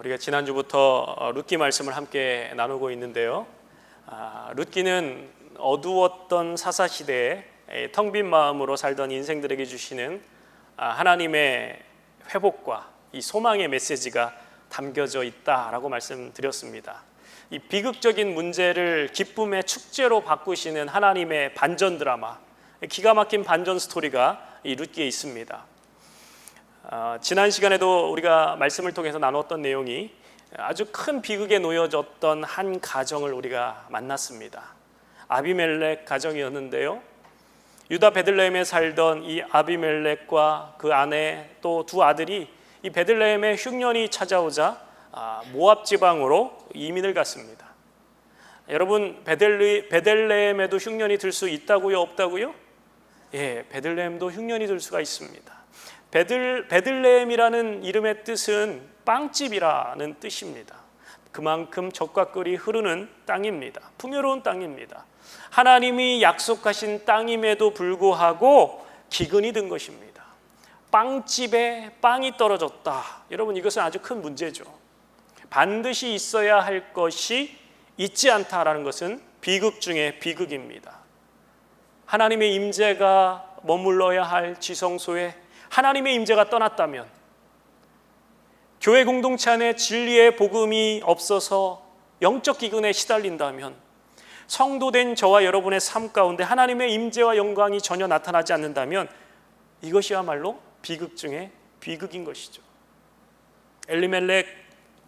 우리가 지난주부터 룻기 말씀을 함께 나누고 있는데요. 룻기는 어두웠던 사사시대에 텅 빈 마음으로 살던 인생들에게 주시는 하나님의 회복과 이 소망의 메시지가 담겨져 있다라고 말씀드렸습니다. 이 비극적인 문제를 기쁨의 축제로 바꾸시는 하나님의 반전 드라마, 기가 막힌 반전 스토리가 이 룻기에 있습니다. 지난 시간에도 우리가 말씀을 통해서 나눴던 내용이 아주 큰 비극에 놓여졌던 한 가정을 우리가 만났습니다. 아비멜렉 가정이었는데요, 유다 베들레헴에 살던 이 아비멜렉과 그 아내 또 두 아들이 이 베들레헴에 흉년이 찾아오자 모압 지방으로 이민을 갔습니다. 여러분, 베들레헴에도 흉년이 들 수 있다고요, 없다고요? 예, 베들레헴도 흉년이 들 수가 있습니다. 베들레헴이라는 이름의 뜻은 빵집이라는 뜻입니다. 그만큼 적과 꿀이 흐르는 땅입니다. 풍요로운 땅입니다. 하나님이 약속하신 땅임에도 불구하고 기근이 든 것입니다. 빵집에 빵이 떨어졌다. 여러분, 이것은 아주 큰 문제죠. 반드시 있어야 할 것이 있지 않다라는 것은 비극 중에 비극입니다. 하나님의 임재가 머물러야 할 지성소에 하나님의 임재가 떠났다면, 교회 공동체 안에 진리의 복음이 없어서 영적 기근에 시달린다면, 성도된 저와 여러분의 삶 가운데 하나님의 임재와 영광이 전혀 나타나지 않는다면 이것이야말로 비극 중에 비극인 것이죠. 엘리멜렉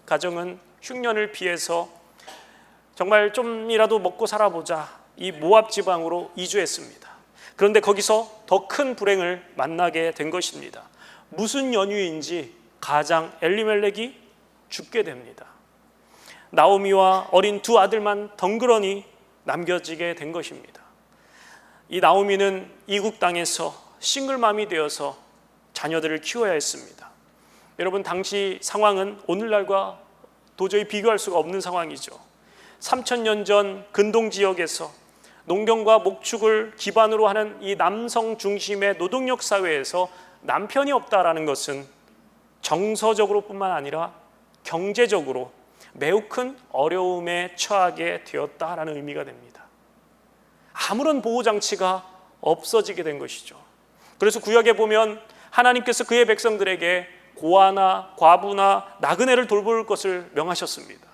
가정은 흉년을 피해서 정말 좀이라도 먹고 살아보자 이 모압 지방으로 이주했습니다. 그런데 거기서 더 큰 불행을 만나게 된 것입니다. 무슨 연유인지 가장 엘리멜렉이 죽게 됩니다. 나오미와 어린 두 아들만 덩그러니 남겨지게 된 것입니다. 이 나오미는 이국 땅에서 싱글맘이 되어서 자녀들을 키워야 했습니다. 여러분, 당시 상황은 오늘날과 도저히 비교할 수가 없는 상황이죠. 3000년 전 근동 지역에서 농경과 목축을 기반으로 하는 이 남성 중심의 노동력 사회에서 남편이 없다라는 것은 정서적으로 뿐만 아니라 경제적으로 매우 큰 어려움에 처하게 되었다라는 의미가 됩니다. 아무런 보호장치가 없어지게 된 것이죠. 그래서 구약에 보면 하나님께서 그의 백성들에게 고아나 과부나 나그네를 돌볼 것을 명하셨습니다.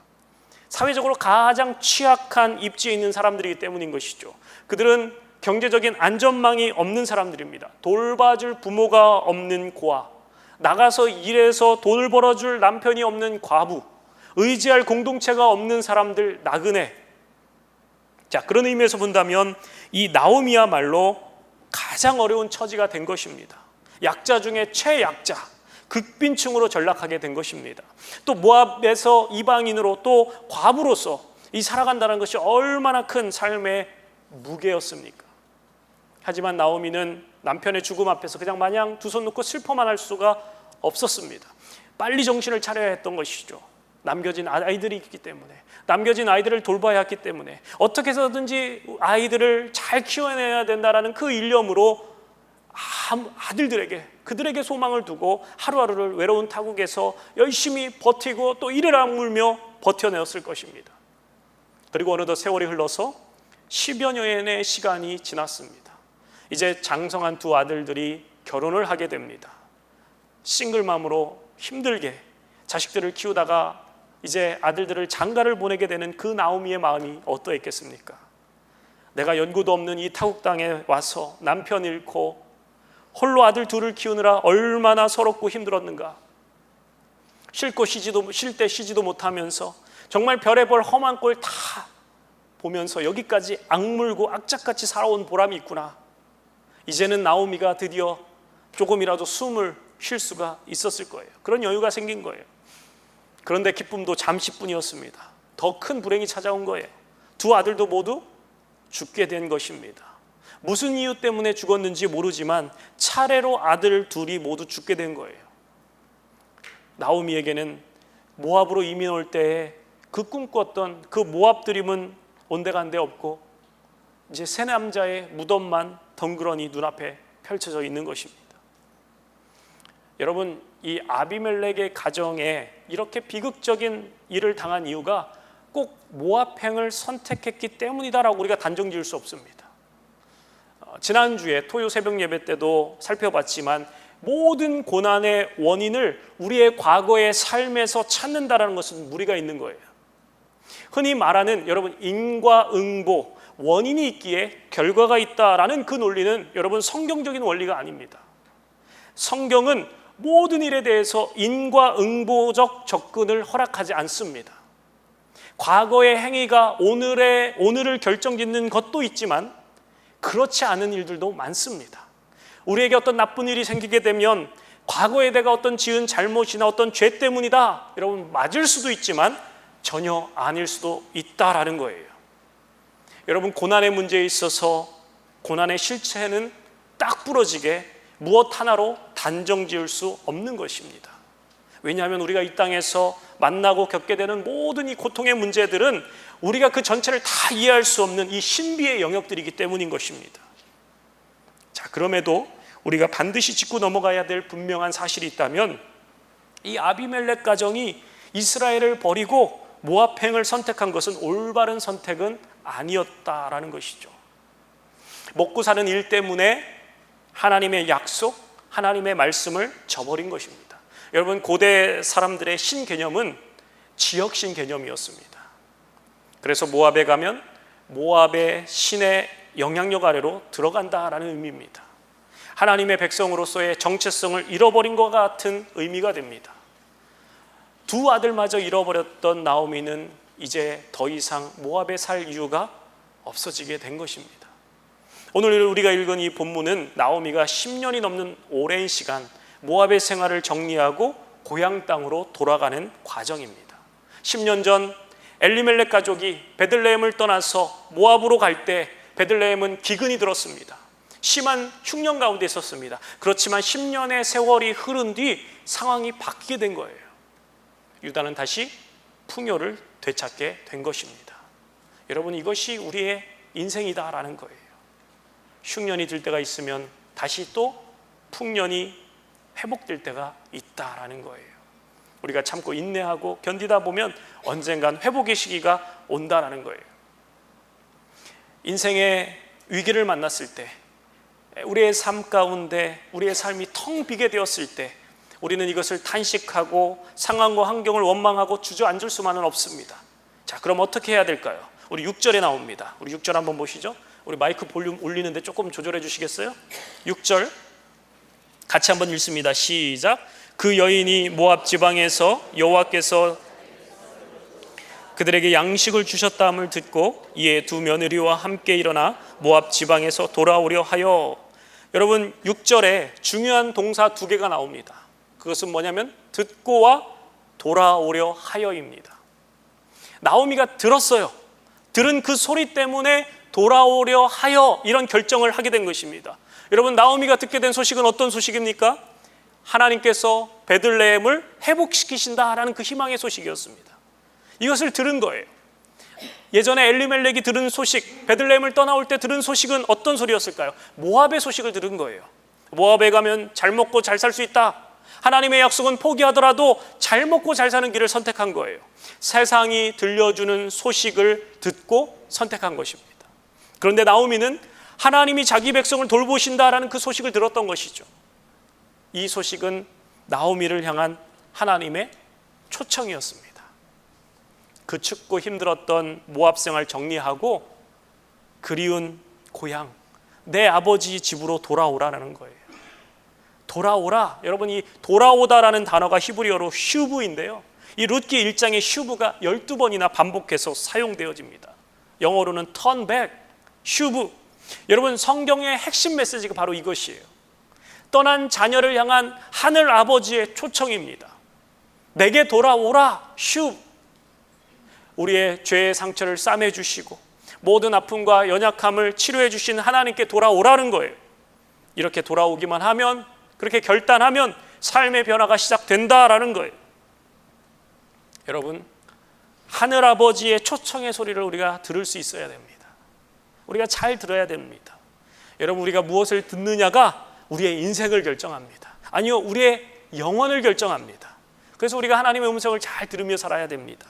사회적으로 가장 취약한 입지에 있는 사람들이기 때문인 것이죠. 그들은 경제적인 안전망이 없는 사람들입니다. 돌봐줄 부모가 없는 고아, 나가서 일해서 돈을 벌어줄 남편이 없는 과부, 의지할 공동체가 없는 사람들, 나그네. 자, 그런 의미에서 본다면 이 나오미야말로 가장 어려운 처지가 된 것입니다. 약자 중에 최약자, 극빈층으로 전락하게 된 것입니다. 또 모압에서 이방인으로 또 과부로서 이 살아간다는 것이 얼마나 큰 삶의 무게였습니까? 하지만 나오미는 남편의 죽음 앞에서 그냥 마냥 두 손 놓고 슬퍼만 할 수가 없었습니다. 빨리 정신을 차려야 했던 것이죠. 남겨진 아이들이 있기 때문에, 남겨진 아이들을 돌봐야 했기 때문에 어떻게 해서든지 아이들을 잘 키워내야 된다는 그 일념으로 아들들에게, 그들에게 소망을 두고 하루하루를 외로운 타국에서 열심히 버티고 또 이를 악물며 버텨내었을 것입니다. 그리고 어느덧 세월이 흘러서 10여 년의 시간이 지났습니다. 이제 장성한 두 아들들이 결혼을 하게 됩니다. 싱글맘으로 힘들게 자식들을 키우다가 이제 아들들을 장가를 보내게 되는 그 나오미의 마음이 어떠했겠습니까? 내가 연고도 없는 이 타국 땅에 와서 남편 잃고 홀로 아들 둘을 키우느라 얼마나 서럽고 힘들었는가. 쉴 때 쉬지도 못하면서 정말 별의별 험한 꼴 다 보면서 여기까지 악물고 악착같이 살아온 보람이 있구나. 이제는 나오미가 드디어 조금이라도 숨을 쉴 수가 있었을 거예요. 그런 여유가 생긴 거예요. 그런데 기쁨도 잠시뿐이었습니다. 더 큰 불행이 찾아온 거예요. 두 아들도 모두 죽게 된 것입니다. 무슨 이유 때문에 죽었는지 모르지만 차례로 아들 둘이 모두 죽게 된 거예요. 나오미에게는 모압으로 이민 올 때에 그 꿈꿨던 그 모압 드림은 온데간데 없고 이제 세 남자의 무덤만 덩그러니 눈앞에 펼쳐져 있는 것입니다. 여러분, 이 아비멜렉의 가정에 이렇게 비극적인 일을 당한 이유가 꼭 모압행을 선택했기 때문이다라고 우리가 단정 지을 수 없습니다. 지난주에 토요 새벽 예배 때도 살펴봤지만 모든 고난의 원인을 우리의 과거의 삶에서 찾는다라는 것은 무리가 있는 거예요. 흔히 말하는 여러분 인과응보, 원인이 있기에 결과가 있다라는 그 논리는 여러분 성경적인 원리가 아닙니다. 성경은 모든 일에 대해서 인과응보적 접근을 허락하지 않습니다. 과거의 행위가 오늘을 결정짓는 것도 있지만 그렇지 않은 일들도 많습니다. 우리에게 어떤 나쁜 일이 생기게 되면 과거에 내가 어떤 지은 잘못이나 어떤 죄 때문이다, 여러분 맞을 수도 있지만 전혀 아닐 수도 있다라는 거예요. 여러분 고난의 문제에 있어서 고난의 실체는 딱 부러지게 무엇 하나로 단정 지을 수 없는 것입니다. 왜냐하면 우리가 이 땅에서 만나고 겪게 되는 모든 이 고통의 문제들은 우리가 그 전체를 다 이해할 수 없는 이 신비의 영역들이기 때문인 것입니다. 자, 그럼에도 우리가 반드시 짚고 넘어가야 될 분명한 사실이 있다면 이 아비멜렉 가정이 이스라엘을 버리고 모압행을 선택한 것은 올바른 선택은 아니었다라는 것이죠. 먹고 사는 일 때문에 하나님의 약속, 하나님의 말씀을 저버린 것입니다. 여러분 고대 사람들의 신 개념은 지역신 개념이었습니다. 그래서 모압에 가면 모압의 신의 영향력 아래로 들어간다라는 의미입니다. 하나님의 백성으로서의 정체성을 잃어버린 것 같은 의미가 됩니다. 두 아들마저 잃어버렸던 나오미는 이제 더 이상 모압에 살 이유가 없어지게 된 것입니다. 오늘 우리가 읽은 이 본문은 나오미가 10년이 넘는 오랜 시간 모압의 생활을 정리하고 고향 땅으로 돌아가는 과정입니다. 10년 전 엘리멜렉 가족이 베들레헴을 떠나서 모압으로 갈 때 베들레헴은 기근이 들었습니다. 심한 흉년 가운데 있었습니다. 그렇지만 10년의 세월이 흐른 뒤 상황이 바뀌게 된 거예요. 유다는 다시 풍요를 되찾게 된 것입니다. 여러분 이것이 우리의 인생이다라는 거예요. 흉년이 들 때가 있으면 다시 또 풍년이 회복될 때가 있다라는 거예요. 우리가 참고 인내하고 견디다 보면 언젠간 회복의 시기가 온다라는 거예요. 인생의 위기를 만났을 때, 우리의 삶 가운데 우리의 삶이 텅 비게 되었을 때 우리는 이것을 탄식하고 상황과 환경을 원망하고 주저앉을 수만은 없습니다. 자, 그럼 어떻게 해야 될까요? 우리 6절에 나옵니다. 우리 6절 한번 보시죠. 우리 마이크 볼륨 올리는데 조금 조절해 주시겠어요? 6절 같이 한번 읽습니다. 시작. 그 여인이 모압 지방에서 여호와께서 그들에게 양식을 주셨다함을 듣고 이에 두 며느리와 함께 일어나 모압 지방에서 돌아오려 하여. 여러분 6절에 중요한 동사 두 개가 나옵니다. 그것은 뭐냐면 듣고와 돌아오려 하여입니다. 나오미가 들었어요. 들은 그 소리 때문에 돌아오려 하여 이런 결정을 하게 된 것입니다. 여러분 나오미가 듣게 된 소식은 어떤 소식입니까? 하나님께서 베들레헴을 회복시키신다라는 그 희망의 소식이었습니다. 이것을 들은 거예요. 예전에 엘리멜렉이 들은 소식, 베들레헴을 떠나올 때 들은 소식은 어떤 소리였을까요? 모압의 소식을 들은 거예요. 모압에 가면 잘 먹고 잘 살 수 있다. 하나님의 약속은 포기하더라도 잘 먹고 잘 사는 길을 선택한 거예요. 세상이 들려주는 소식을 듣고 선택한 것입니다. 그런데 나오미는 하나님이 자기 백성을 돌보신다라는 그 소식을 들었던 것이죠. 이 소식은 나오미를 향한 하나님의 초청이었습니다. 그 춥고 힘들었던 모압 생활 정리하고 그리운 고향, 내 아버지 집으로 돌아오라는 거예요. 돌아오라. 여러분 이 돌아오다라는 단어가 히브리어로 슈브인데요. 이 룻기 1장의 슈브가 12번이나 반복해서 사용되어집니다. 영어로는 turn back, 슈브. 여러분 성경의 핵심 메시지가 바로 이것이에요. 떠난 자녀를 향한 하늘 아버지의 초청입니다. 내게 돌아오라, 슈브. 우리의 죄의 상처를 싸매 주시고 모든 아픔과 연약함을 치료해 주신 하나님께 돌아오라는 거예요. 이렇게 돌아오기만 하면, 그렇게 결단하면 삶의 변화가 시작된다라는 거예요. 여러분 하늘 아버지의 초청의 소리를 우리가 들을 수 있어야 됩니다. 우리가 잘 들어야 됩니다. 여러분 우리가 무엇을 듣느냐가 우리의 인생을 결정합니다. 아니요, 우리의 영혼을 결정합니다. 그래서 우리가 하나님의 음성을 잘 들으며 살아야 됩니다.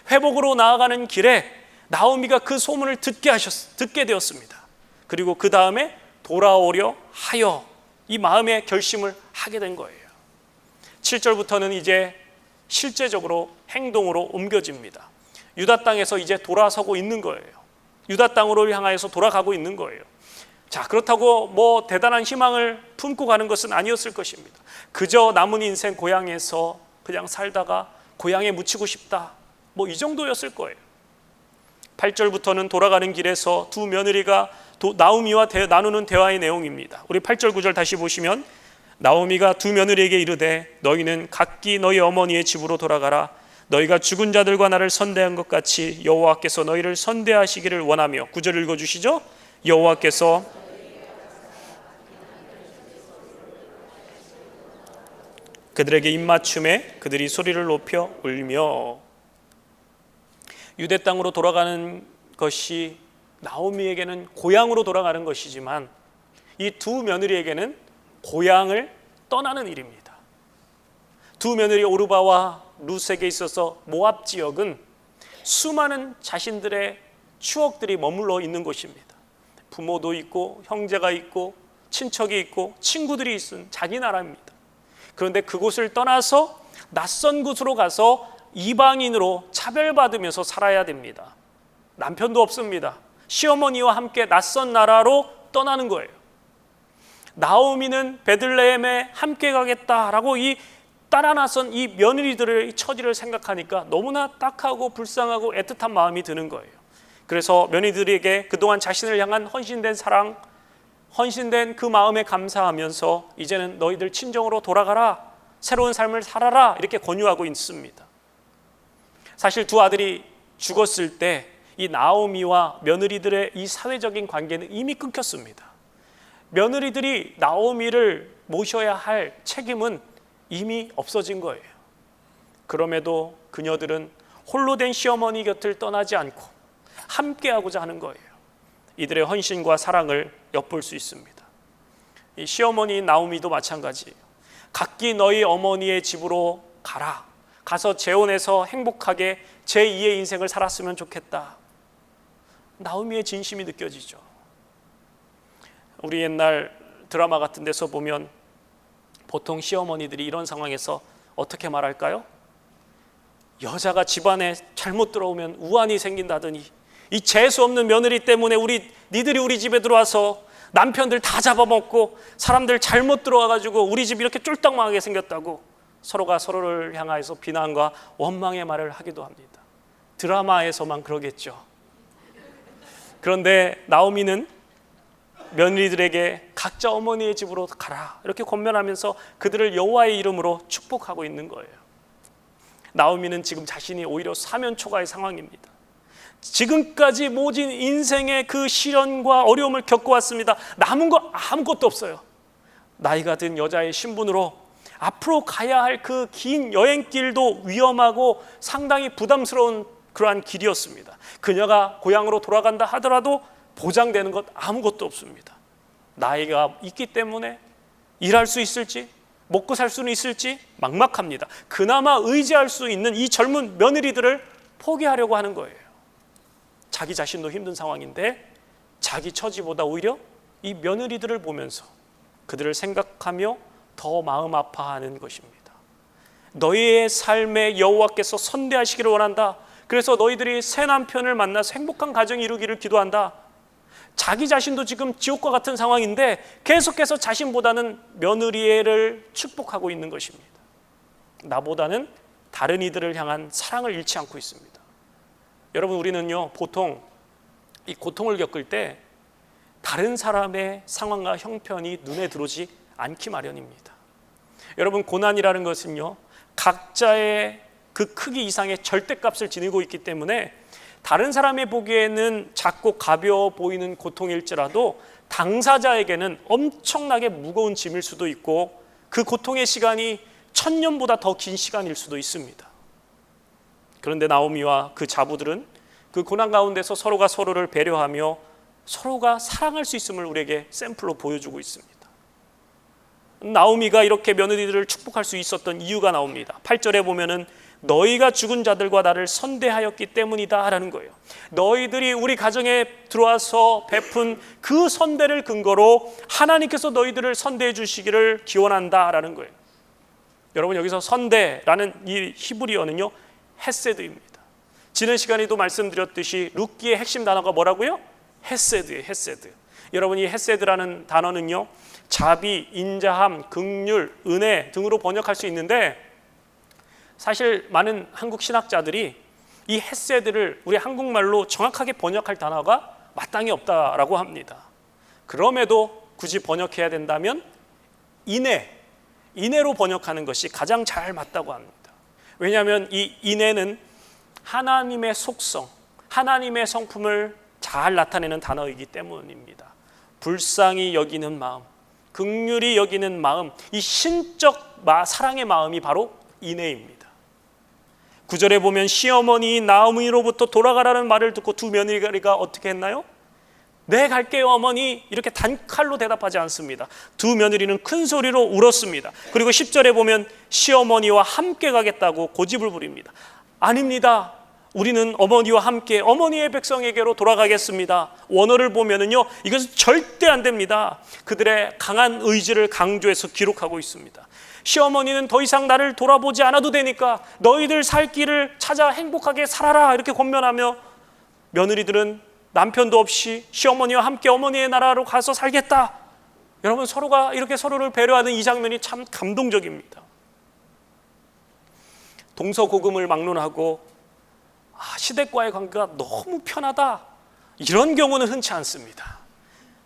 회복으로 나아가는 길에 나오미가 그 소문을 듣게 되었습니다. 그리고 그 다음에 돌아오려 하여 이 마음의 결심을 하게 된 거예요. 7절부터는 이제 실제적으로 행동으로 옮겨집니다. 유다 땅에서 이제 돌아서고 있는 거예요. 유다 땅으로 향하여서 돌아가고 있는 거예요. 자, 그렇다고 뭐 대단한 희망을 품고 가는 것은 아니었을 것입니다. 그저 남은 인생 고향에서 그냥 살다가 고향에 묻히고 싶다, 뭐 이 정도였을 거예요. 8절부터는 돌아가는 길에서 두 며느리가 나오미와 나누는 대화의 내용입니다. 우리 8절 9절 다시 보시면, 나오미가 두 며느리에게 이르되 너희는 각기 너희 어머니의 집으로 돌아가라. 너희가 죽은 자들과 나를 선대한 것 같이 여호와께서 너희를 선대하시기를 원하며. 9절 읽어주시죠. 여호와께서 그들에게 입맞춤에 그들이 소리를 높여 울며. 유대 땅으로 돌아가는 것이 나오미에게는 고향으로 돌아가는 것이지만 이 두 며느리에게는 고향을 떠나는 일입니다. 두 며느리 오르바와 룻에게 있어서 모압 지역은 수많은 자신들의 추억들이 머물러 있는 곳입니다. 부모도 있고 형제가 있고 친척이 있고 친구들이 있은 자기 나라입니다. 그런데 그곳을 떠나서 낯선 곳으로 가서 이방인으로 차별받으면서 살아야 됩니다. 남편도 없습니다. 시어머니와 함께 낯선 나라로 떠나는 거예요. 나오미는 베들레헴에 함께 가겠다라고 이 따라 나선 이 며느리들의 처지를 생각하니까 너무나 딱하고 불쌍하고 애틋한 마음이 드는 거예요. 그래서 며느리들에게 그동안 자신을 향한 헌신된 사랑, 헌신된 그 마음에 감사하면서 이제는 너희들 친정으로 돌아가라, 새로운 삶을 살아라, 이렇게 권유하고 있습니다. 사실 두 아들이 죽었을 때 이 나오미와 며느리들의 이 사회적인 관계는 이미 끊겼습니다. 며느리들이 나오미를 모셔야 할 책임은 이미 없어진 거예요. 그럼에도 그녀들은 홀로 된 시어머니 곁을 떠나지 않고 함께하고자 하는 거예요. 이들의 헌신과 사랑을 엿볼 수 있습니다. 이 시어머니 나오미도 마찬가지예요. 각기 너희 어머니의 집으로 가라. 가서 재혼해서 행복하게 제2의 인생을 살았으면 좋겠다. 나오미의 진심이 느껴지죠. 우리 옛날 드라마 같은 데서 보면 보통 시어머니들이 이런 상황에서 어떻게 말할까요? 여자가 집안에 잘못 들어오면 우환이 생긴다더니 이 재수 없는 며느리 때문에 니들이 우리 집에 들어와서 남편들 다 잡아먹고 사람들 잘못 들어와가지고 우리 집 이렇게 쫄딱 망하게 생겼다고 서로가 서로를 향하여서 비난과 원망의 말을 하기도 합니다. 드라마에서만 그러겠죠. 그런데 나오미는 며느리들에게 각자 어머니의 집으로 가라 이렇게 권면하면서 그들을 여호와의 이름으로 축복하고 있는 거예요. 나오미는 지금 자신이 오히려 사면초가의 상황입니다. 지금까지 모진 인생의 그 시련과 어려움을 겪어왔습니다. 남은 거 아무것도 없어요. 나이가 든 여자의 신분으로 앞으로 가야 할 그 긴 여행길도 위험하고 상당히 부담스러운 그러한 길이었습니다. 그녀가 고향으로 돌아간다 하더라도 보장되는 것 아무것도 없습니다. 나이가 있기 때문에 일할 수 있을지 먹고 살 수는 있을지 막막합니다. 그나마 의지할 수 있는 이 젊은 며느리들을 포기하려고 하는 거예요. 자기 자신도 힘든 상황인데 자기 처지보다 오히려 이 며느리들을 보면서 그들을 생각하며 더 마음 아파하는 것입니다. 너희의 삶에 여호와께서 선대하시기를 원한다. 그래서 너희들이 새 남편을 만나서 행복한 가정 이루기를 기도한다. 자기 자신도 지금 지옥과 같은 상황인데 계속해서 자신보다는 며느리를 축복하고 있는 것입니다. 나보다는 다른 이들을 향한 사랑을 잃지 않고 있습니다. 여러분, 우리는요 보통 이 고통을 겪을 때 다른 사람의 상황과 형편이 눈에 들어오지 않기 마련입니다. 여러분, 고난이라는 것은요 각자의 그 크기 이상의 절대값을 지니고 있기 때문에 다른 사람이 보기에는 작고 가벼워 보이는 고통일지라도 당사자에게는 엄청나게 무거운 짐일 수도 있고 그 고통의 시간이 1000년보다 더 긴 시간일 수도 있습니다. 그런데 나오미와 그 자부들은 그 고난 가운데서 서로가 서로를 배려하며 서로가 사랑할 수 있음을 우리에게 샘플로 보여주고 있습니다. 나오미가 이렇게 며느리들을 축복할 수 있었던 이유가 나옵니다. 8절에 보면은 너희가 죽은 자들과 나를 선대하였기 때문이다 라는 거예요. 너희들이 우리 가정에 들어와서 베푼 그 선대를 근거로 하나님께서 너희들을 선대해 주시기를 기원한다 라는 거예요. 여러분, 여기서 선대라는 이 히브리어는요, 헤세드입니다. 지난 시간에도 말씀드렸듯이 룻기의 핵심 단어가 뭐라고요? 헤세드예요. 헤세드. 여러분, 이 헤세드라는 단어는요, 자비, 인자함, 긍휼, 은혜 등으로 번역할 수 있는데, 사실 많은 한국 신학자들이 이 헤세드를 우리 한국말로 정확하게 번역할 단어가 마땅히 없다라고 합니다. 그럼에도 굳이 번역해야 된다면 인애로 번역하는 것이 가장 잘 맞다고 합니다. 왜냐하면 이 인애는 하나님의 속성, 하나님의 성품을 잘 나타내는 단어이기 때문입니다. 불쌍히 여기는 마음, 긍휼히 여기는 마음, 이 신적 사랑의 마음이 바로 인애입니다. 9절에 보면 시어머니 나오미로부터 돌아가라는 말을 듣고 두 며느리가 어떻게 했나요? 네, 갈게요 어머니, 이렇게 단칼로 대답하지 않습니다. 두 며느리는 큰 소리로 울었습니다. 그리고 10절에 보면 시어머니와 함께 가겠다고 고집을 부립니다. 아닙니다, 우리는 어머니와 함께 어머니의 백성에게로 돌아가겠습니다. 원어를 보면은요, 이것은 절대 안 됩니다. 그들의 강한 의지를 강조해서 기록하고 있습니다. 시어머니는 더 이상 나를 돌아보지 않아도 되니까 너희들 살 길을 찾아 행복하게 살아라, 이렇게 권면하며 며느리들은 남편도 없이 시어머니와 함께 어머니의 나라로 가서 살겠다. 여러분, 서로가 이렇게 서로를 배려하는 이 장면이 참 감동적입니다. 동서고금을 막론하고 시댁과의 관계가 너무 편하다, 이런 경우는 흔치 않습니다.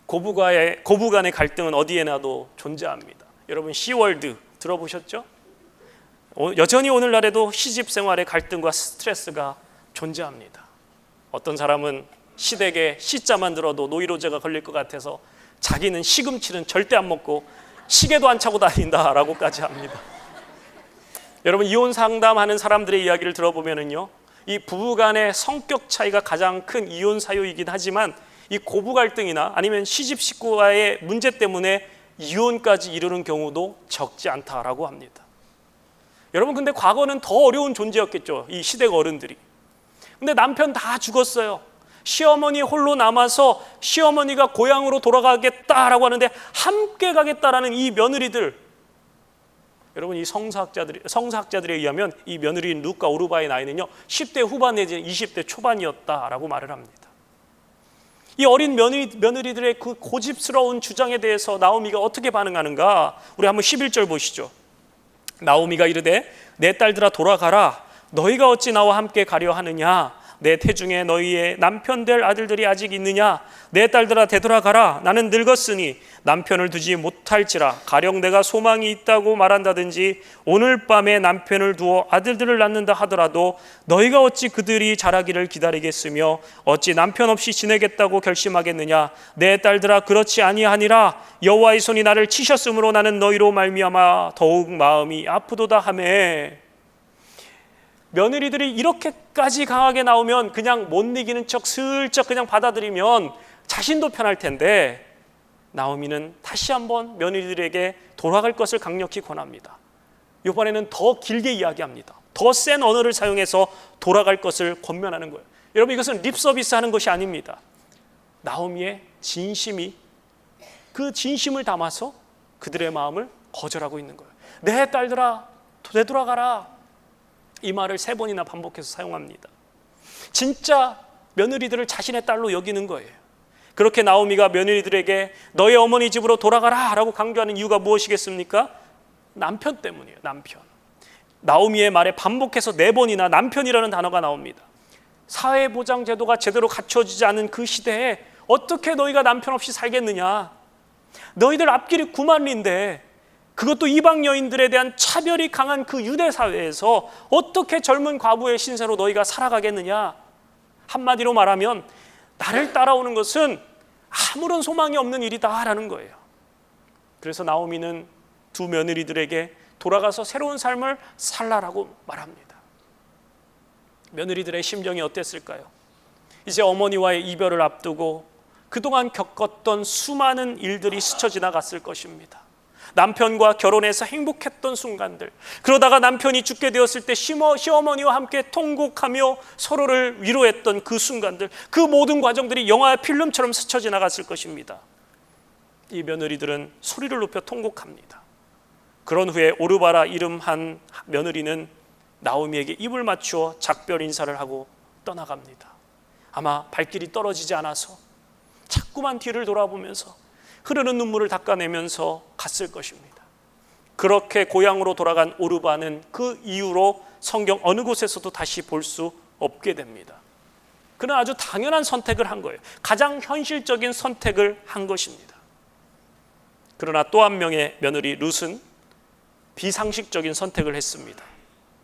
고부 간의 갈등은 어디에나도 존재합니다. 여러분, 시월드 들어보셨죠? 여전히 오늘날에도 시집 생활의 갈등과 스트레스가 존재합니다. 어떤 사람은 시댁에 시자만 들어도 노이로제가 걸릴 것 같아서 자기는 시금치는 절대 안 먹고 시계도 안 차고 다닌다라고까지 합니다. 여러분, 이혼 상담하는 사람들의 이야기를 들어보면은요, 이 부부 간의 성격 차이가 가장 큰 이혼 사유이긴 하지만 이 고부 갈등이나 아니면 시집 식구와의 문제 때문에 이혼까지 이르는 경우도 적지 않다라고 합니다. 여러분, 근데 과거는 더 어려운 존재였겠죠, 이 시댁 어른들이. 근데 남편 다 죽었어요. 시어머니 홀로 남아서 시어머니가 고향으로 돌아가겠다라고 하는데 함께 가겠다라는 이 며느리들, 여러분, 이 성사학자들에 의하면 이 며느리인 룻과 오르바의 나이는요 10대 후반 내지 20대 초반이었다라고 말을 합니다. 이 어린 며느리들의 그 고집스러운 주장에 대해서 나오미가 어떻게 반응하는가? 우리 한번 11절 보시죠. 나오미가 이르되 내 딸들아 돌아가라. 너희가 어찌 나와 함께 가려 하느냐? 내 태중에 너희의 남편 될 아들들이 아직 있느냐? 내 딸들아 되돌아가라. 나는 늙었으니 남편을 두지 못할지라. 가령 내가 소망이 있다고 말한다든지 오늘 밤에 남편을 두어 아들들을 낳는다 하더라도 너희가 어찌 그들이 자라기를 기다리겠으며 어찌 남편 없이 지내겠다고 결심하겠느냐? 내 딸들아 그렇지 아니하니라. 여호와의 손이 나를 치셨으므로 나는 너희로 말미암아 더욱 마음이 아프도다 하매. 며느리들이 이렇게까지 강하게 나오면 그냥 못 이기는 척 슬쩍 그냥 받아들이면 자신도 편할 텐데, 나오미는 다시 한번 며느리들에게 돌아갈 것을 강력히 권합니다. 이번에는 더 길게 이야기합니다. 더 센 언어를 사용해서 돌아갈 것을 권면하는 거예요. 여러분, 이것은 립서비스 하는 것이 아닙니다. 나오미의 진심이, 그 진심을 담아서 그들의 마음을 거절하고 있는 거예요. 내 딸들아 되돌아가라. 이 말을 3번이나 반복해서 사용합니다. 진짜 며느리들을 자신의 딸로 여기는 거예요. 그렇게 나오미가 며느리들에게 너의 어머니 집으로 돌아가라 라고 강조하는 이유가 무엇이겠습니까? 남편 때문이에요. 남편. 나오미의 말에 반복해서 4번이나 남편이라는 단어가 나옵니다. 사회보장제도가 제대로 갖춰지지 않은 그 시대에 어떻게 너희가 남편 없이 살겠느냐? 너희들 앞길이 9만리인데 그것도 이방 여인들에 대한 차별이 강한 그 유대 사회에서 어떻게 젊은 과부의 신세로 너희가 살아가겠느냐? 한마디로 말하면 나를 따라오는 것은 아무런 소망이 없는 일이다라는 거예요. 그래서 나오미는 두 며느리들에게 돌아가서 새로운 삶을 살라라고 말합니다. 며느리들의 심정이 어땠을까요? 이제 어머니와의 이별을 앞두고 그동안 겪었던 수많은 일들이 스쳐 지나갔을 것입니다. 남편과 결혼해서 행복했던 순간들, 그러다가 남편이 죽게 되었을 때 시어머니와 함께 통곡하며 서로를 위로했던 그 순간들, 그 모든 과정들이 영화의 필름처럼 스쳐 지나갔을 것입니다. 이 며느리들은 소리를 높여 통곡합니다. 그런 후에 오르바라 이름한 며느리는 나오미에게 입을 맞추어 작별 인사를 하고 떠나갑니다. 아마 발길이 떨어지지 않아서 자꾸만 뒤를 돌아보면서 흐르는 눈물을 닦아내면서 갔을 것입니다. 그렇게 고향으로 돌아간 오르바는 그 이후로 성경 어느 곳에서도 다시 볼 수 없게 됩니다. 그는 아주 당연한 선택을 한 거예요. 가장 현실적인 선택을 한 것입니다. 그러나 또 한 명의 며느리 룻은 비상식적인 선택을 했습니다.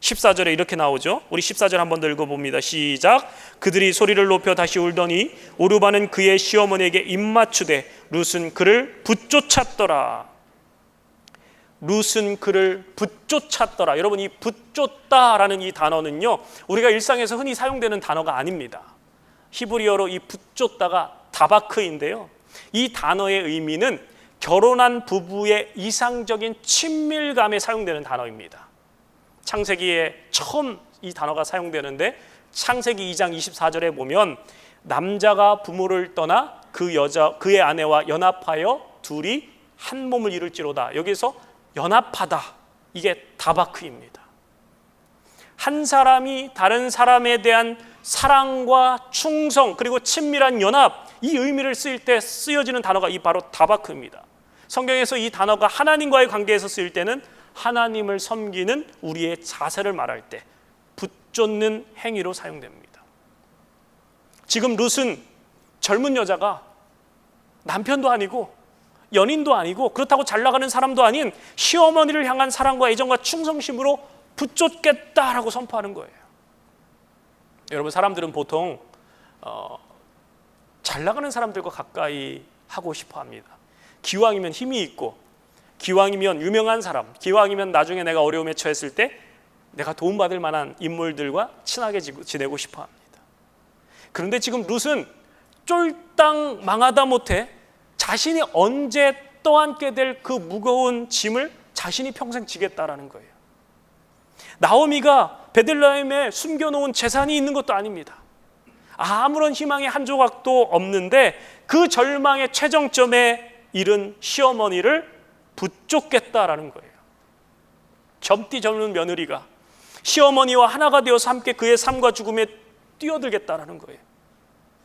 14절에 이렇게 나오죠. 우리 14절 한번 더 읽어봅니다. 시작. 그들이 소리를 높여 다시 울더니 오르바는 그의 시어머니에게 입맞추되 룻은 그를 붙쫓았더라. 룻은 그를 붙쫓았더라. 여러분, 이 붙쫓다라는 이 단어는요, 우리가 일상에서 흔히 사용되는 단어가 아닙니다. 히브리어로 이 붙쫓다가 다바크인데요, 이 단어의 의미는 결혼한 부부의 이상적인 친밀감에 사용되는 단어입니다. 창세기에 처음 이 단어가 사용되는데 창세기 2장 24절에 보면 남자가 부모를 떠나 그의 아내와 연합하여 둘이 한 몸을 이룰지로다. 여기서 연합하다, 이게 다바크입니다. 한 사람이 다른 사람에 대한 사랑과 충성 그리고 친밀한 연합, 이 의미를 쓰일 때 쓰여지는 단어가 이 바로 다바크입니다. 성경에서 이 단어가 하나님과의 관계에서 쓰일 때는 하나님을 섬기는 우리의 자세를 말할 때 붙쫓는 행위로 사용됩니다. 지금 룻은 젊은 여자가 남편도 아니고 연인도 아니고 그렇다고 잘 나가는 사람도 아닌 시어머니를 향한 사랑과 애정과 충성심으로 붙쫓겠다라고 선포하는 거예요. 여러분, 사람들은 보통 잘 나가는 사람들과 가까이 하고 싶어 합니다. 기왕이면 힘이 있고, 기왕이면 유명한 사람, 기왕이면 나중에 내가 어려움에 처했을 때 내가 도움받을 만한 인물들과 친하게 지내고 싶어 합니다. 그런데 지금 룻은 쫄딱 망하다 못해 자신이 언제 떠안게 될 그 무거운 짐을 자신이 평생 지겠다라는 거예요. 나오미가 베들레헴에 숨겨놓은 재산이 있는 것도 아닙니다. 아무런 희망의 한 조각도 없는데 그 절망의 최정점에 이른 시어머니를 붙쫓겠다라는 거예요. 젊디 젊은 며느리가 시어머니와 하나가 되어서 함께 그의 삶과 죽음에 뛰어들겠다라는 거예요.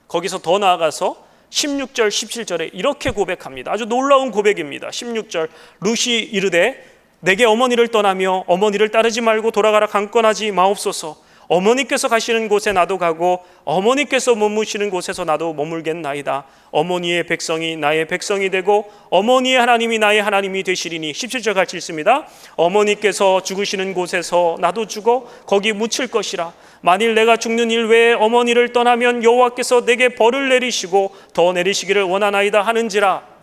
거기서 더 나아가서 16절 17절에 이렇게 고백합니다. 아주 놀라운 고백입니다. 16절, 룻이 이르되 내게 어머니를 떠나며 어머니를 따르지 말고 돌아가라 강권하지 마옵소서. 어머니께서 가시는 곳에 나도 가고 어머니께서 머무시는 곳에서 나도 머물겠나이다. 어머니의 백성이 나의 백성이 되고 어머니의 하나님이 나의 하나님이 되시리니. 17절 같이 읽습니다. 어머니께서 죽으시는 곳에서 나도 죽어 거기 묻힐 것이라. 만일 내가 죽는 일 외에 어머니를 떠나면 여호와께서 내게 벌을 내리시고 더 내리시기를 원하나이다 하는지라.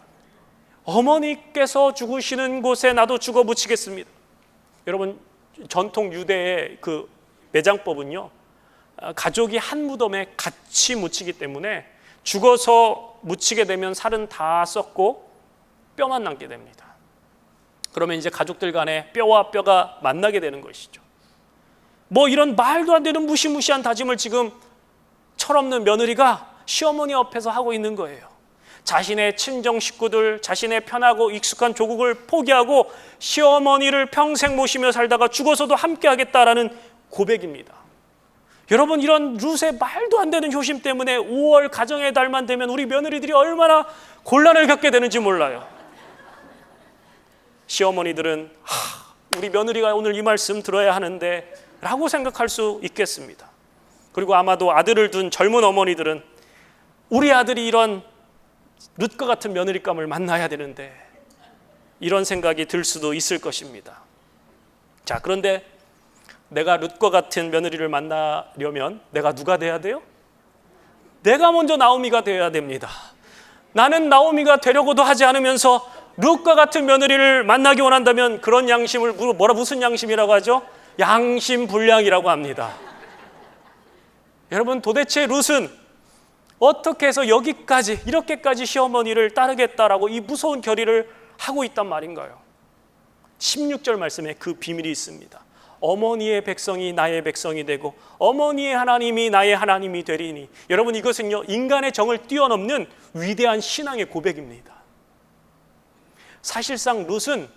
어머니께서 죽으시는 곳에 나도 죽어 묻히겠습니다. 여러분, 전통 유대의 그 매장법은요, 가족이 한 무덤에 같이 묻히기 때문에 죽어서 묻히게 되면 살은 다 썩고 뼈만 남게 됩니다. 그러면 이제 가족들 간에 뼈와 뼈가 만나게 되는 것이죠. 뭐 이런 말도 안 되는 무시무시한 다짐을 지금 철없는 며느리가 시어머니 앞에서 하고 있는 거예요. 자신의 친정 식구들, 자신의 편하고 익숙한 조국을 포기하고 시어머니를 평생 모시며 살다가 죽어서도 함께 하겠다라는 고백입니다. 여러분, 이런 룻의 말도 안 되는 효심 때문에 5월 가정의 달만 되면 우리 며느리들이 얼마나 곤란을 겪게 되는지 몰라요. 시어머니들은 우리 며느리가 오늘 이 말씀 들어야 하는데 라고 생각할 수 있겠습니다. 그리고 아마도 아들을 둔 젊은 어머니들은 우리 아들이 이런 룻과 같은 며느리감을 만나야 되는데 이런 생각이 들 수도 있을 것입니다. 자, 그런데 내가 룻과 같은 며느리를 만나려면 내가 누가 돼야 돼요? 내가 먼저 나오미가 되어야 됩니다. 나는 나오미가 되려고도 하지 않으면서 룻과 같은 며느리를 만나기 원한다면 그런 양심을 무슨 양심이라고 하죠? 양심불량이라고 합니다. 여러분, 도대체 룻은 어떻게 해서 여기까지 이렇게까지 시어머니를 따르겠다라고 이 무서운 결의를 하고 있단 말인가요? 16절 말씀에 그 비밀이 있습니다. 어머니의 백성이 나의 백성이 되고 어머니의 하나님이 나의 하나님이 되리니. 여러분, 이것은요, 인간의 정을 뛰어넘는 위대한 신앙의 고백입니다. 사실상 룻은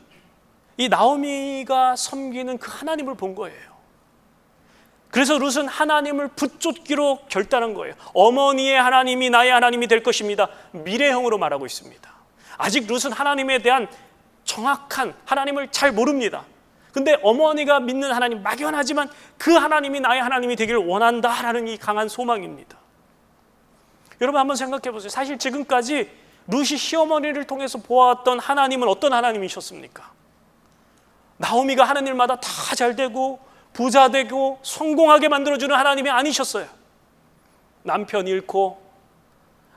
이 나오미가 섬기는 그 하나님을 본 거예요. 그래서 룻은 하나님을 붙잡기로 결단한 거예요. 어머니의 하나님이 나의 하나님이 될 것입니다. 미래형으로 말하고 있습니다. 아직 룻은 하나님에 대한 정확한 하나님을 잘 모릅니다. 근데 어머니가 믿는 하나님, 막연하지만 그 하나님이 나의 하나님이 되기를 원한다라는 이 강한 소망입니다. 여러분, 한번 생각해 보세요. 사실 지금까지 룻이 시어머니를 통해서 보았던 하나님은 어떤 하나님이셨습니까? 나오미가 하는 일마다 다 잘 되고 부자 되고 성공하게 만들어주는 하나님이 아니셨어요. 남편 잃고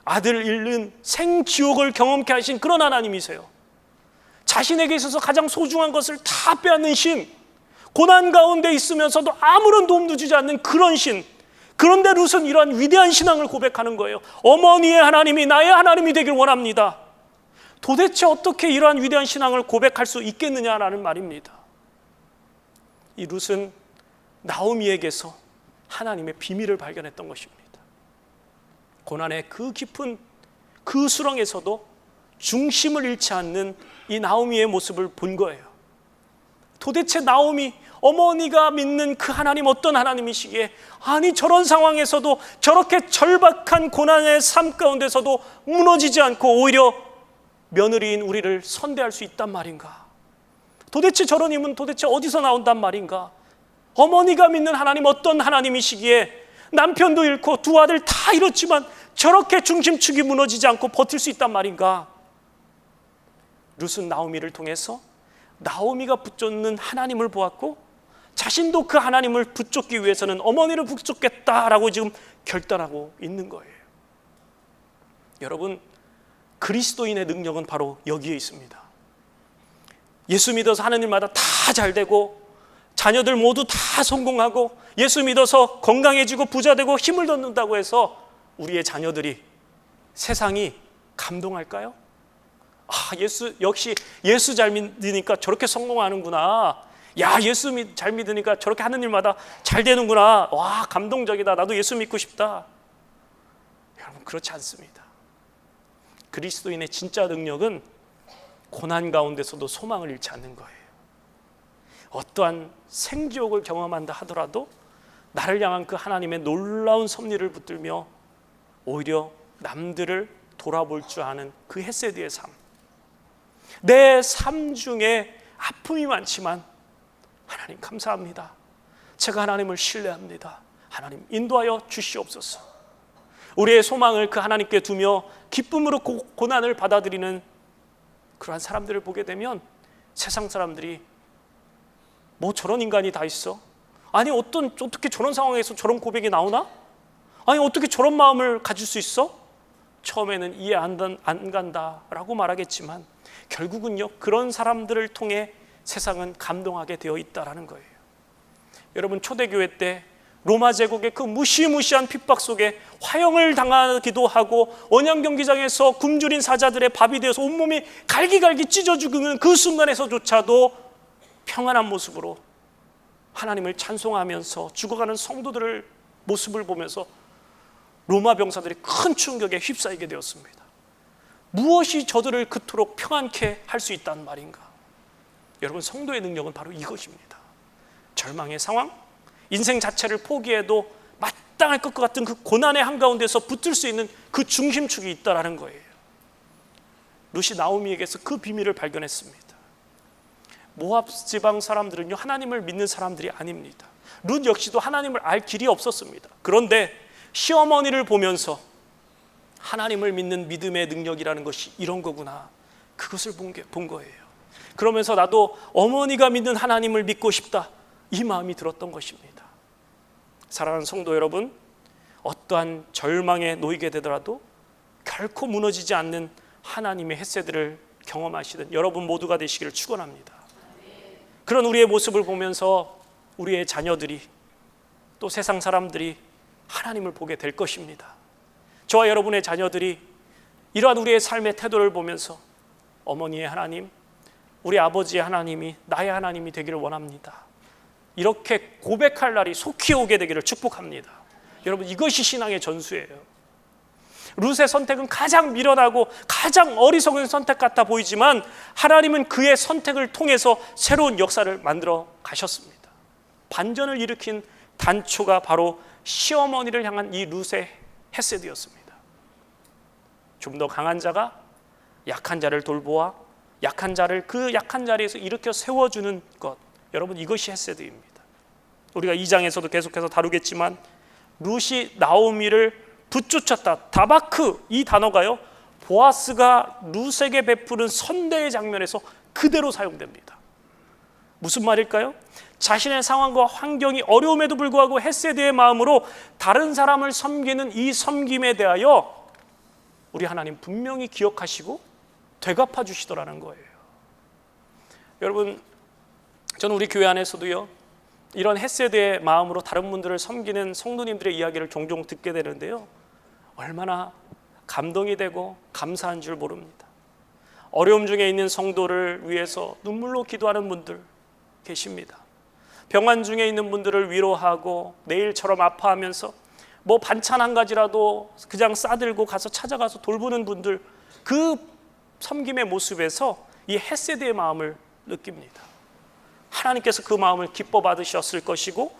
아들 잃는 생지옥을 경험케 하신 그런 하나님이세요. 자신에게 있어서 가장 소중한 것을 다 빼앗는 신, 고난 가운데 있으면서도 아무런 도움도 주지 않는 그런 신. 그런데 룻은 이러한 위대한 신앙을 고백하는 거예요. 어머니의 하나님이 나의 하나님이 되길 원합니다. 도대체 어떻게 이러한 위대한 신앙을 고백할 수 있겠느냐라는 말입니다. 이 룻은 나오미에게서 하나님의 비밀을 발견했던 것입니다. 고난의 그 깊은 그 수렁에서도 중심을 잃지 않는 이 나오미의 모습을 본 거예요. 도대체 나오미, 어머니가 믿는 그 하나님 어떤 하나님이시기에, 아니 저런 상황에서도 저렇게 절박한 고난의 삶 가운데서도 무너지지 않고 오히려 며느리인 우리를 선대할 수 있단 말인가? 도대체 저런 힘은 도대체 어디서 나온단 말인가? 어머니가 믿는 하나님 어떤 하나님이시기에 남편도 잃고 두 아들 다 잃었지만 저렇게 중심축이 무너지지 않고 버틸 수 있단 말인가? 룻은 나오미를 통해서 나오미가 붙잡는 하나님을 보았고 자신도 그 하나님을 붙잡기 위해서는 어머니를 붙잡겠다라고 지금 결단하고 있는 거예요. 여러분, 그리스도인의 능력은 바로 여기에 있습니다. 예수 믿어서 하는 일마다 다 잘 되고 자녀들 모두 다 성공하고 예수 믿어서 건강해지고 부자 되고 힘을 얻는다고 해서 우리의 자녀들이, 세상이 감동할까요? 역시 예수 잘 믿으니까 저렇게 성공하는구나. 야, 예수 잘 믿으니까 저렇게 하는 일마다 잘 되는구나. 와, 감동적이다. 나도 예수 믿고 싶다. 여러분, 그렇지 않습니다. 그리스도인의 진짜 능력은 고난 가운데서도 소망을 잃지 않는 거예요. 어떠한 생지옥을 경험한다 하더라도 나를 향한 그 하나님의 놀라운 섭리를 붙들며 오히려 남들을 돌아볼 줄 아는 그 헤세드의 삶. 내 삶 중에 아픔이 많지만 하나님 감사합니다. 제가 하나님을 신뢰합니다. 하나님 인도하여 주시옵소서. 우리의 소망을 그 하나님께 두며 기쁨으로 고난을 받아들이는 그러한 사람들을 보게 되면 세상 사람들이 뭐 저런 인간이 다 있어? 아니 어떻게 저런 상황에서 저런 고백이 나오나? 아니 어떻게 저런 마음을 가질 수 있어? 처음에는 이해 안 간다라고 말하겠지만 결국은요, 그런 사람들을 통해 세상은 감동하게 되어 있다라는 거예요. 여러분, 초대교회 때 로마 제국의 그 무시무시한 핍박 속에 화형을 당하기도 하고 원형 경기장에서 굶주린 사자들의 밥이 되어서 온몸이 갈기갈기 찢어 죽는 그 순간에서조차도 평안한 모습으로 하나님을 찬송하면서 죽어가는 성도들의 모습을 보면서 로마 병사들이 큰 충격에 휩싸이게 되었습니다. 무엇이 저들을 그토록 평안케 할 수 있다는 말인가? 여러분, 성도의 능력은 바로 이것입니다. 절망의 상황, 인생 자체를 포기해도 마땅할 것 같은 그 고난의 한가운데서 붙들 수 있는 그 중심축이 있다라는 거예요. 룻이 나오미에게서 그 비밀을 발견했습니다. 모압 지방 사람들은요, 하나님을 믿는 사람들이 아닙니다. 룻 역시도 하나님을 알 길이 없었습니다. 그런데 시어머니를 보면서 하나님을 믿는 믿음의 능력이라는 것이 이런 거구나, 그것을 본 거예요. 그러면서 나도 어머니가 믿는 하나님을 믿고 싶다, 이 마음이 들었던 것입니다. 사랑하는 성도 여러분, 어떠한 절망에 놓이게 되더라도 결코 무너지지 않는 하나님의 헤세드를 경험하시는 여러분 모두가 되시기를 축원합니다. 그런 우리의 모습을 보면서 우리의 자녀들이, 또 세상 사람들이 하나님을 보게 될 것입니다. 저와 여러분의 자녀들이 이러한 우리의 삶의 태도를 보면서 어머니의 하나님, 우리 아버지의 하나님이 나의 하나님이 되기를 원합니다. 이렇게 고백할 날이 속히 오게 되기를 축복합니다. 여러분, 이것이 신앙의 전수예요. 룻의 선택은 가장 미련하고 가장 어리석은 선택 같아 보이지만 하나님은 그의 선택을 통해서 새로운 역사를 만들어 가셨습니다. 반전을 일으킨 단초가 바로 시어머니를 향한 이 룻의 헤세드였습니다. 좀 더 강한 자가 약한 자를 돌보아 약한 자를 그 약한 자리에서 일으켜 세워주는 것, 여러분, 이것이 헤세드입니다. 우리가 2장에서도 계속해서 다루겠지만 룻이 나오미를 붙쫓았다. 다바크, 이 단어가요, 보아스가 룻에게 베푸는 선대의 장면에서 그대로 사용됩니다. 무슨 말일까요? 자신의 상황과 환경이 어려움에도 불구하고 헤세드의 마음으로 다른 사람을 섬기는 이 섬김에 대하여 우리 하나님 분명히 기억하시고 되갚아 주시더라는 거예요. 여러분, 저는 우리 교회 안에서도요, 이런 헤세드의 마음으로 다른 분들을 섬기는 성도님들의 이야기를 종종 듣게 되는데요, 얼마나 감동이 되고 감사한 줄 모릅니다. 어려움 중에 있는 성도를 위해서 눈물로 기도하는 분들 계십니다. 병환 중에 있는 분들을 위로하고 내일처럼 아파하면서 뭐 반찬 한 가지라도 그냥 싸들고 가서 찾아가서 돌보는 분들, 그 섬김의 모습에서 이 헤세드의 마음을 느낍니다. 하나님께서 그 마음을 기뻐 받으셨을 것이고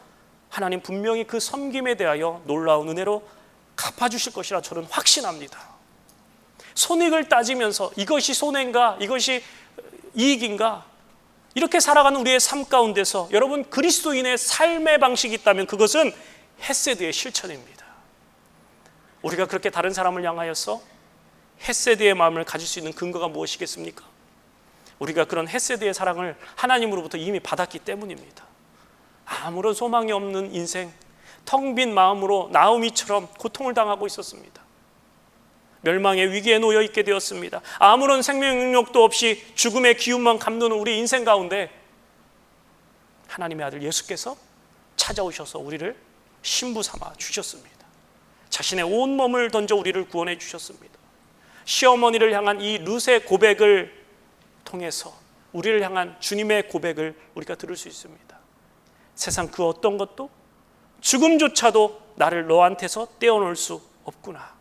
하나님 분명히 그 섬김에 대하여 놀라운 은혜로 갚아주실 것이라 저는 확신합니다. 손익을 따지면서 이것이 손해인가, 이것이 이익인가, 이렇게 살아가는 우리의 삶 가운데서 여러분, 그리스도인의 삶의 방식이 있다면 그것은 헤세드의 실천입니다. 우리가 그렇게 다른 사람을 향하여서 헤세드의 마음을 가질 수 있는 근거가 무엇이겠습니까? 우리가 그런 헤세드의 사랑을 하나님으로부터 이미 받았기 때문입니다. 아무런 소망이 없는 인생, 텅 빈 마음으로 나오미처럼 고통을 당하고 있었습니다. 멸망의 위기에 놓여 있게 되었습니다. 아무런 생명 능력도 없이 죽음의 기운만 감도는 우리 인생 가운데 하나님의 아들 예수께서 찾아오셔서 우리를 신부 삼아 주셨습니다. 자신의 온 몸을 던져 우리를 구원해 주셨습니다. 시어머니를 향한 이 룻의 고백을 통해서 우리를 향한 주님의 고백을 우리가 들을 수 있습니다. 세상 그 어떤 것도 죽음조차도 나를 너한테서 떼어놓을 수 없구나.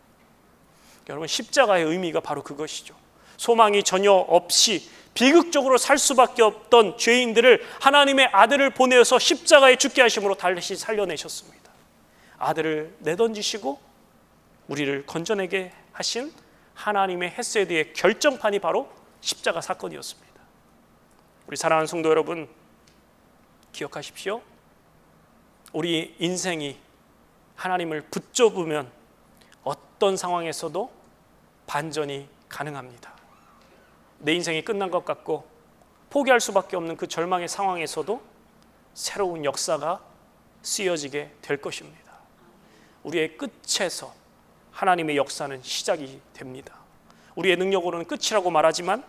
여러분, 십자가의 의미가 바로 그것이죠. 소망이 전혀 없이 비극적으로 살 수밖에 없던 죄인들을 하나님의 아들을 보내어서 십자가에 죽게 하심으로 다시 살려내셨습니다. 아들을 내던지시고 우리를 건져내게 하신 하나님의 헤세드의 결정판이 바로 십자가 사건이었습니다. 우리 사랑하는 성도 여러분, 기억하십시오. 우리 인생이 하나님을 붙잡으면 어떤 상황에서도 반전이 가능합니다. 내 인생이 끝난 것 같고 포기할 수밖에 없는 그 절망의 상황에서도 새로운 역사가 쓰여지게 될 것입니다. 우리의 끝에서 하나님의 역사는 시작이 됩니다. 우리의 능력으로는 끝이라고 말하지만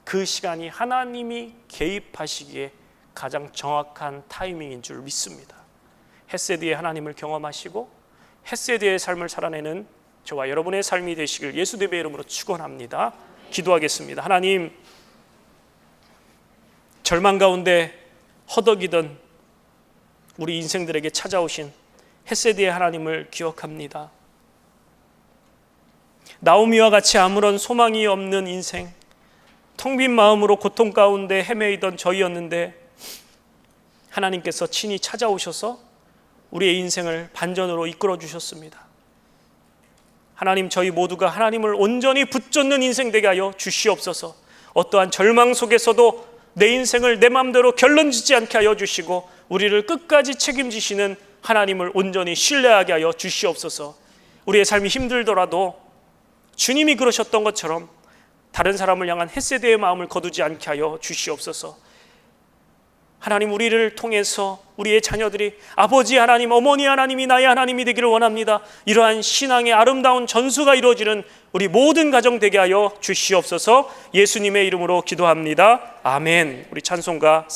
그 시간이 하나님이 개입하시기에 가장 정확한 타이밍인 줄 믿습니다. 헤세드의 하나님을 경험하시고 헤세드의 삶을 살아내는 저와 여러분의 삶이 되시길 예수님의 이름으로 축원합니다. 기도하겠습니다. 하나님, 절망 가운데 허덕이던 우리 인생들에게 찾아오신 헤세드의 하나님을 기억합니다. 나오미와 같이 아무런 소망이 없는 인생, 텅 빈 마음으로 고통 가운데 헤매이던 저희였는데 하나님께서 친히 찾아오셔서 우리의 인생을 반전으로 이끌어 주셨습니다. 하나님, 저희 모두가 하나님을 온전히 붙잡는 인생 되게 하여 주시옵소서. 어떠한 절망 속에서도 내 인생을 내 마음대로 결론짓지 않게 하여 주시고 우리를 끝까지 책임지시는 하나님을 온전히 신뢰하게 하여 주시옵소서. 우리의 삶이 힘들더라도 주님이 그러셨던 것처럼 다른 사람을 향한 헤세드의 마음을 거두지 않게 하여 주시옵소서. 하나님, 우리를 통해서 우리의 자녀들이 아버지 하나님, 어머니 하나님이 나의 하나님이 되기를 원합니다. 이러한 신앙의 아름다운 전수가 이루어지는 우리 모든 가정 되게 하여 주시옵소서. 예수님의 이름으로 기도합니다. 아멘. 우리 찬송가